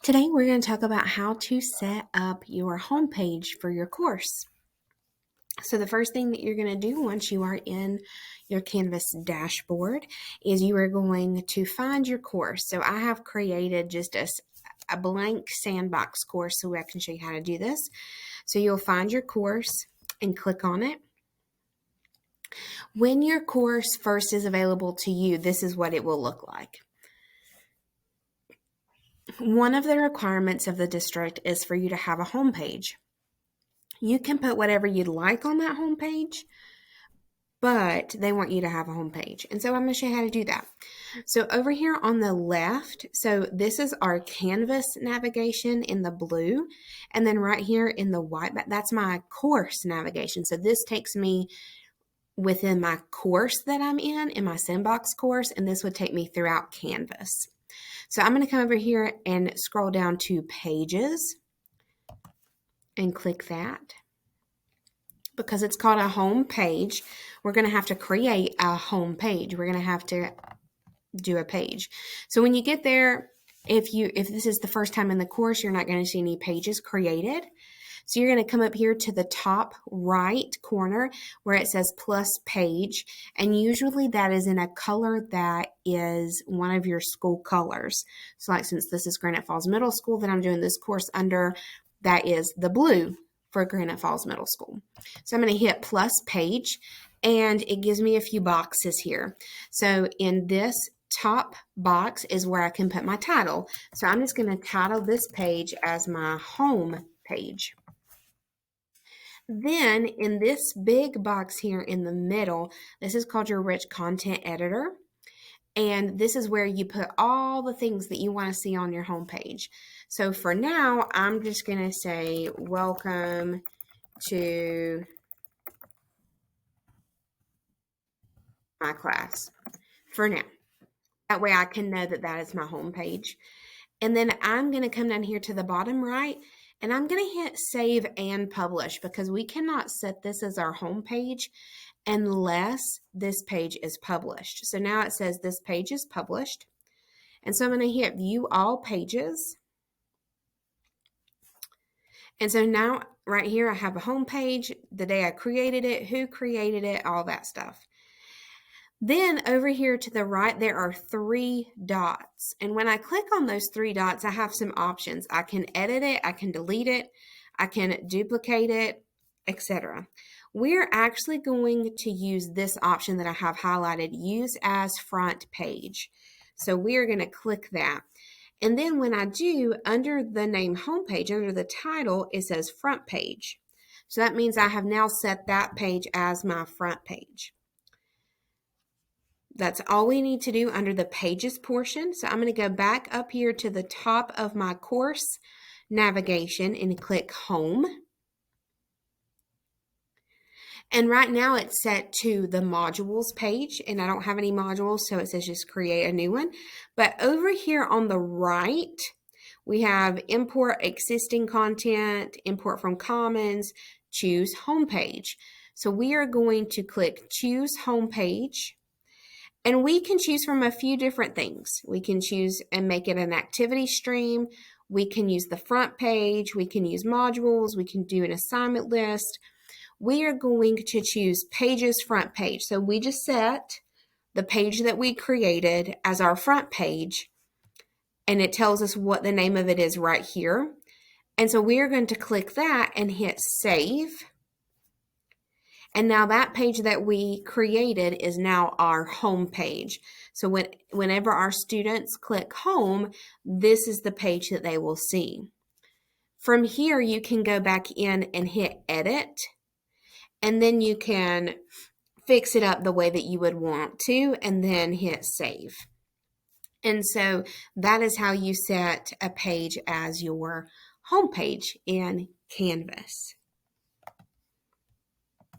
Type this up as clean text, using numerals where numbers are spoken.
Today we're going to talk about how to set up your homepage for your course. So the first thing that you're going to do once you are in your Canvas dashboard is you are going to find your course. So I have created just a blank sandbox course so I can show you how to do this. So you'll find your course and click on it. When your course first is available to you, this is what it will look like. One of the requirements of the district is for you to have a homepage. You can put whatever you'd like on that homepage, but they want you to have a homepage. And so I'm going to show you how to do that. So over here on the left, so this is our Canvas navigation in the blue. And then right here in the white, that's my course navigation. So this takes me within my course that I'm in my sandbox course, and this would take me throughout Canvas. So I'm going to come over here and scroll down to Pages and click that. Because it's called a home page, we're going to have to create a home page. We're going to have to do a page. So when you get there, if this is the first time in the course, you're not going to see any pages created. So you're going to come up here to the top right corner where it says plus page, and usually that is in a color that is one of your school colors. So like since this is Granite Falls Middle School that I'm doing this course under, that is the blue for Granite Falls Middle School. So I'm going to hit plus page, and it gives me a few boxes here. So in this top box is where I can put my title. So I'm just going to title this page as my home page. Then in this big box here in the middle, this is called your rich content editor. And this is where you put all the things that you want to see on your homepage. So for now, I'm just going to say, welcome to my class for now. That way I can know that that is my homepage. And then I'm going to come down here to the bottom right, and I'm going to hit save and publish because we cannot set this as our homepage unless this page is published. So now it says this page is published. And so I'm going to hit view all pages. And so now right here I have a home page, the day I created it, who created it, all that stuff. Then over here to the right, there are 3 dots. And when I click on those 3 dots, I have some options. I can edit it, I can delete it, I can duplicate it, etc. We're actually going to use this option that I have highlighted, use as front page. So we are going to click that. And then when I do, under the name homepage, under the title, it says front page. So that means I have now set that page as my front page. That's all we need to do under the pages portion. So I'm going to go back up here to the top of my course navigation and click home. And right now it's set to the modules page, and I don't have any modules, so it says just create a new one. But over here on the right, we have import existing content, import from Commons, choose homepage. So we are going to click choose homepage. And we can choose from a few different things. We can choose and make it an activity stream. We can use the front page. We can use modules. We can do an assignment list. We are going to choose pages front page. So we just set the page that we created as our front page, and it tells us what the name of it is right here. And so we are going to click that and hit save. And now that page that we created is now our home page. So whenever our students click home, this is the page that they will see. From here, you can go back in and hit edit, and then you can fix it up the way that you would want to, and then hit save. And so that is how you set a page as your home page in Canvas.